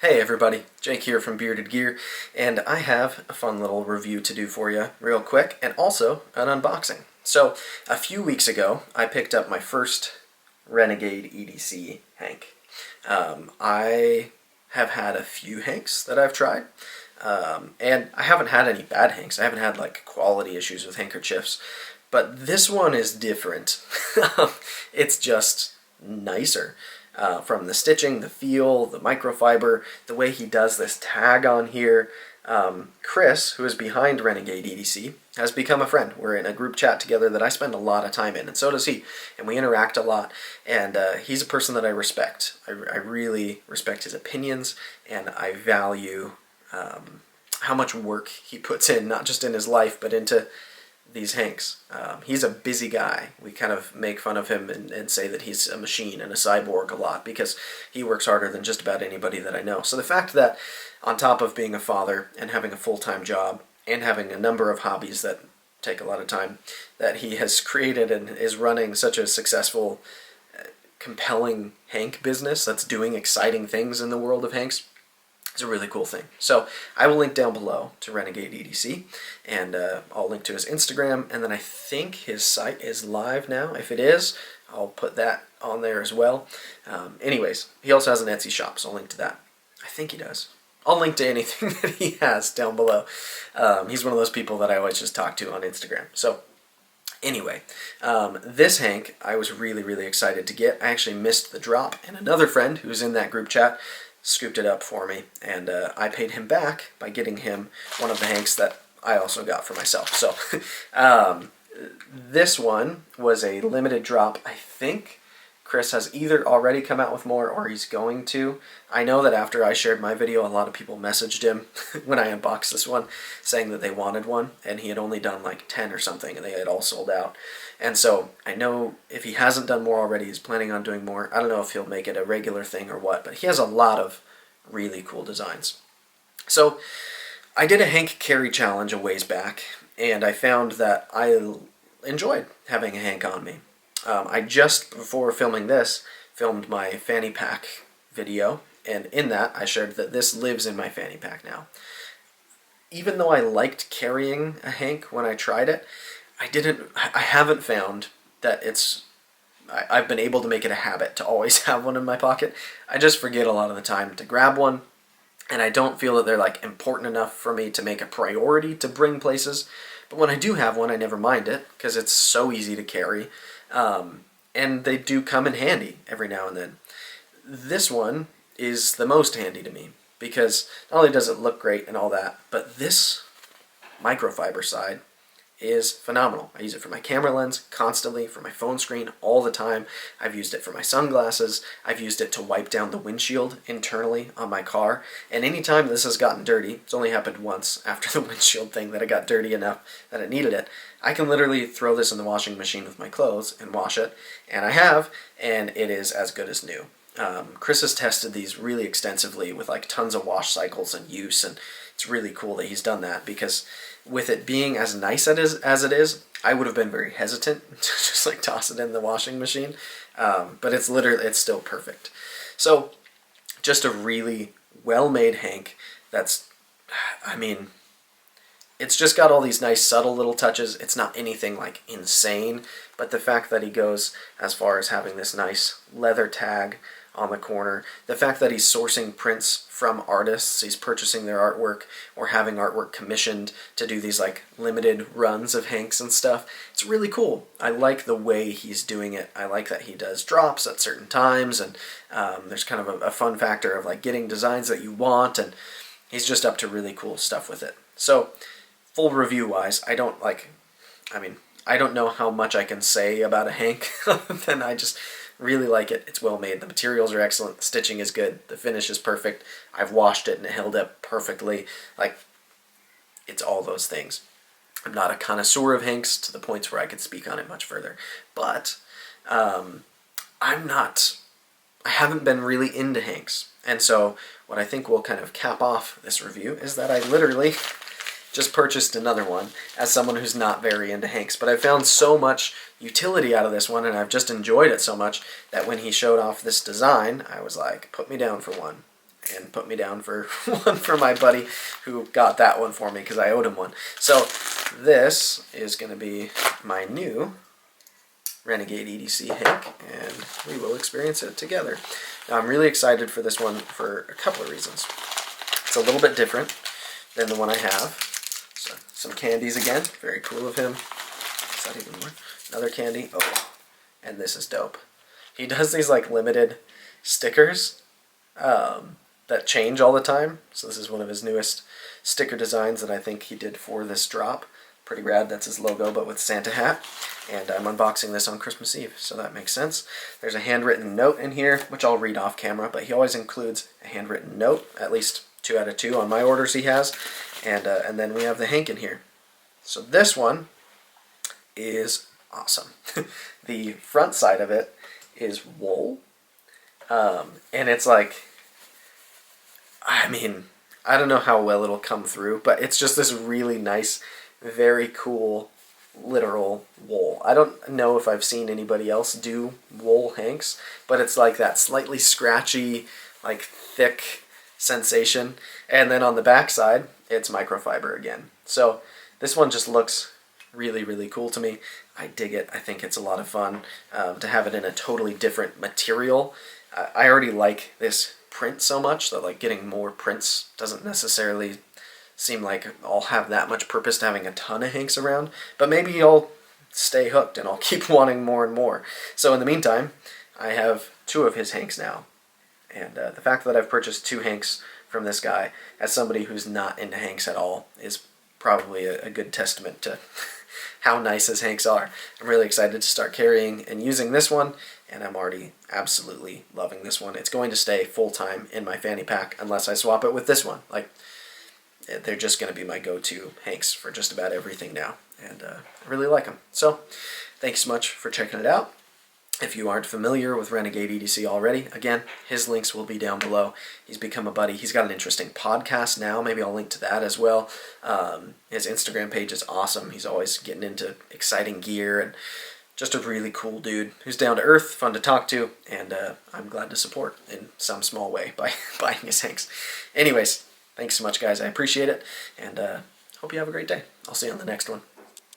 Hey everybody, Jake here from Bearded Gear, and I have a fun little review to do for you real quick, and also an unboxing. So, a few weeks ago, I picked up my first Renegade EDC Hank. I have had a few Hanks that I've tried, and I haven't had any bad Hanks. I haven't had like quality issues with handkerchiefs, but this one is different. It's just nicer. From the stitching, the feel, the microfiber, the way he does this tag on here. Chris, who is behind Renegade EDC, has become a friend. We're in a group chat together that I spend a lot of time in, and so does he. And we interact a lot, and he's a person that I respect. I really respect his opinions, and I value how much work he puts in, not just in his life, but into these Hanks. He's a busy guy. We kind of make fun of him and say that he's a machine and a cyborg a lot because he works harder than just about anybody that I know. So the fact that on top of being a father and having a full-time job and having a number of hobbies that take a lot of time, that he has created and is running such a successful, compelling Hank business that's doing exciting things in the world of Hanks, it's a really cool thing. So I will link down below to Renegade EDC, and I'll link to his Instagram, and then I think his site is live now. If it is, I'll put that on there as well. Anyways, he also has an Etsy shop, so I'll link to that. I think he does. I'll link to anything that he has down below. He's one of those people that I always just talk to on Instagram. So anyway, this Hank I was really excited to get. I actually missed the drop, and another friend who's in that group chat scooped it up for me, and I paid him back by getting him one of the Hanks that I also got for myself. So this one was a limited drop. I think Chris has either already come out with more or he's going to. I know that after I shared my video, a lot of people messaged him when I unboxed this one saying that they wanted one, and he had only done like 10 or something, and they had all sold out. And so I know if he hasn't done more already, he's planning on doing more. I don't know if he'll make it a regular thing or what, but he has a lot of really cool designs. So I did a Hank carry challenge a ways back, and I found that I enjoyed having a Hank on me. I just, before filming this, filmed my fanny pack video, and in that I shared that this lives in my fanny pack now. Even though I liked carrying a Hank when I tried it, I haven't found that I've been able to make it a habit to always have one in my pocket. I just forget a lot of the time to grab one, and I don't feel that they're like important enough for me to make a priority to bring places. But when I do have one, I never mind it because it's so easy to carry. And they do come in handy every now and then. This one is the most handy to me because not only does it look great and all that, but this microfiber side is phenomenal. I use it for my camera lens constantly, for my phone screen all the time. I've used it for my sunglasses. I've used it to wipe down the windshield internally on my car. And anytime this has gotten dirty, it's only happened once after the windshield thing that it got dirty enough that it needed it, I can literally throw this in the washing machine with my clothes and wash it, and I have, and it is as good as new. Chris has tested these really extensively with like tons of wash cycles and use, and it's really cool that he's done that because with it being as nice as it is, I would have been very hesitant to just like toss it in the washing machine, but it's still perfect. So just a really well-made Hank that's, I mean, it's just got all these nice subtle little touches. It's not anything like insane, but the fact that he goes as far as having this nice leather tag on the corner, the fact that he's sourcing prints from artists, he's purchasing their artwork or having artwork commissioned to do these like limited runs of Hanks and stuff, it's really cool. I like the way he's doing it. I like that he does drops at certain times, and there's kind of a fun factor of like getting designs that you want, and he's just up to really cool stuff with it. So full review wise, I don't know how much I can say about a Hank other than I just really like it. It's well made. The materials are excellent. The stitching is good. The finish is perfect. I've washed it and it held up perfectly. Like, it's all those things. I'm not a connoisseur of Hanks to the points where I could speak on it much further. But I haven't been really into Hanks. And so what I think will kind of cap off this review is that I literally just purchased another one as someone who's not very into Hanks. But I found so much utility out of this one, and I've just enjoyed it so much that when he showed off this design, I was like, put me down for one. and put me down for one for my buddy who got that one for me because I owed him one. So this is going to be my new Renegade EDC Hank, and we will experience it together. Now I'm really excited for this one for a couple of reasons. It's a little bit different than the one I have. So, some candies again, very cool of him. Is that even more? Another candy, oh, and this is dope. He does these like limited stickers that change all the time. So this is one of his newest sticker designs that I think he did for this drop. Pretty rad, that's his logo, but with Santa hat. And I'm unboxing this on Christmas Eve, so that makes sense. There's a handwritten note in here, which I'll read off camera, but he always includes a handwritten note, at least 2 out of 2 on my orders he has. And then we have the Hank in here. So this one is awesome. The front side of it is wool, and it's like, I mean, I don't know how well it'll come through, but it's just this really nice, very cool, literal wool. I don't know if I've seen anybody else do wool Hanks, but it's like that slightly scratchy, like thick sensation. And then on the back side, it's microfiber again. So this one just looks really, really cool to me. I dig it. I think it's a lot of fun to have it in a totally different material. I already like this print so much that like getting more prints doesn't necessarily seem like I'll have that much purpose to having a ton of Hanks around, but maybe I'll stay hooked and I'll keep wanting more and more. So in the meantime, I have 2 of his Hanks now, and the fact that I've purchased 2 Hanks from this guy, as somebody who's not into Hanks at all, is probably a good testament to how nice his Hanks are. I'm really excited to start carrying and using this one, and I'm already absolutely loving this one. It's going to stay full-time in my fanny pack unless I swap it with this one. Like, they're just going to be my go-to Hanks for just about everything now, and I really like them. So, thanks so much for checking it out. If you aren't familiar with Renegade EDC already, again, his links will be down below. He's become a buddy. He's got an interesting podcast now. Maybe I'll link to that as well. His Instagram page is awesome. He's always getting into exciting gear, and just a really cool dude who's down to earth, fun to talk to, and I'm glad to support in some small way by buying his Hanks. Anyways, thanks so much, guys. I appreciate it, and hope you have a great day. I'll see you on the next one.